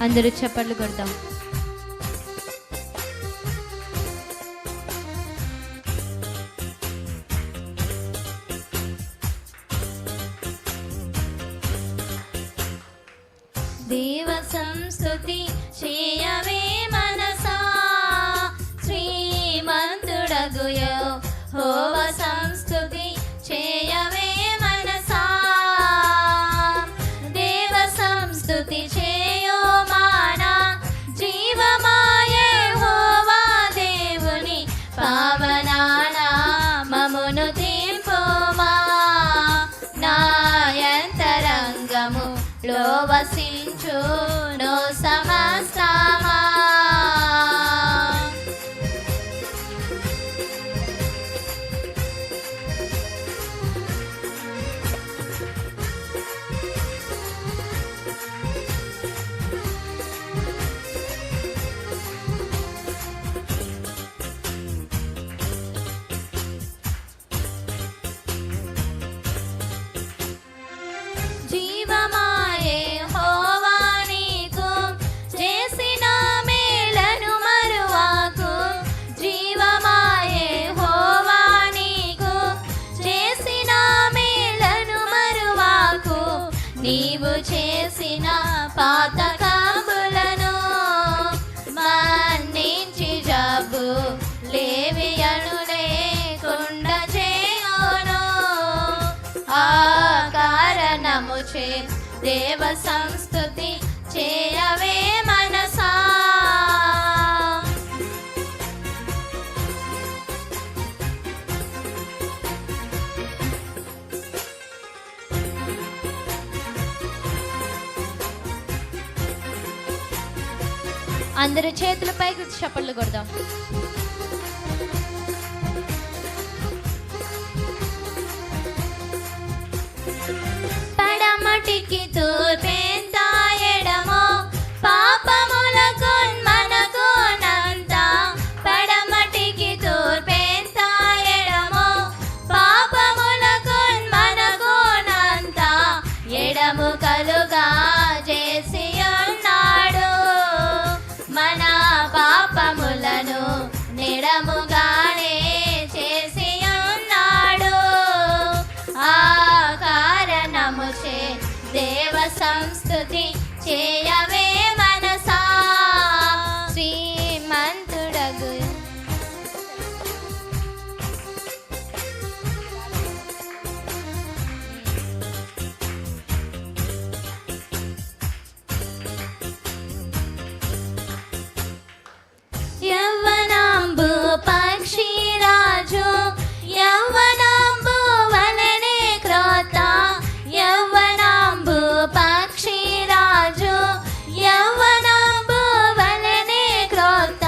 అందరూ చప్పట్లు కొడదాం. దేవ సంస్తుతి చేయవే మనసా, శ్రీమంతుడగు యెహోవా సంస్తుతి చేయవే మనసా. దేవ సంస్తుతి చేయో మానా, జీవమాయ యెహోవా దేవుని పావనానామమును తీర్పుమా. నాయంతరంగములో వసించును సమస్తమా. జీవమాయే యెహోవా నీకు చేసిన మేలను మరువాకు. జీవమాయే యెహోవా నీకు చేసిన మేలను మరువాకు. నీవు చేసిన పాతకములను మన్నించి జబ్బు లేవియను లేకుండా చేయును. ఆ కారణముచే దేవ సంస్తుతి చేయవే మనసా. అందరూ చేతులపైకి చప్పట్లు కొడదాం. పడమటికి తూర్పెంత ఎడమో పాపములకు మనకునంత. పడమటికి తూర్పెంత ఎడమో పాపములకు మనకునంత. ఎడము కలుగా చేసి ఉన్నాడు మన పాపములను నిడముగానే చేసి ఉన్నాడు. ఆ కారణముచే దేవ సంస్తుతి చేయవే మనసా, శ్రీమంతుడగు యవ్వనంబు పక్షిరాజు యవ్వనంబు వలనే క్రోత. యవ్వనంబు పక్షిరాజు యవ్వనంబు వలనే క్రోత.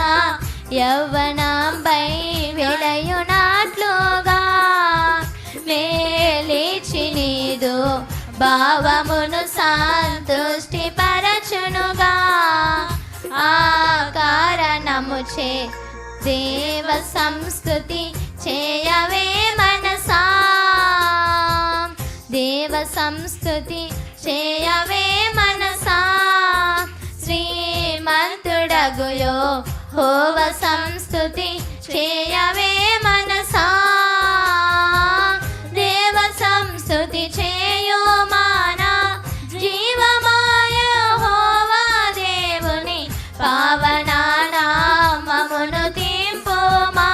యవ్వనంబై వెలయునట్లుగా మేలిచి నీదు భావమును సంతుష్టి పరచునుగా. ఆ కారణముచే దేవ సంస్తుతి చేయవే మనసా. దేవ సంస్తుతి చేయవే మనసా. శ్రీమంతుడగు యెహోవా సంస్తుతి చేయవే మనసా. దేవ సంస్తుతి చేయో మానా, జీవమాయ యెహోవా దేవుని పావనానామమును తీర్పుమా.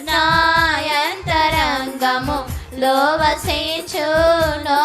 నాయంతరంగములో వసించును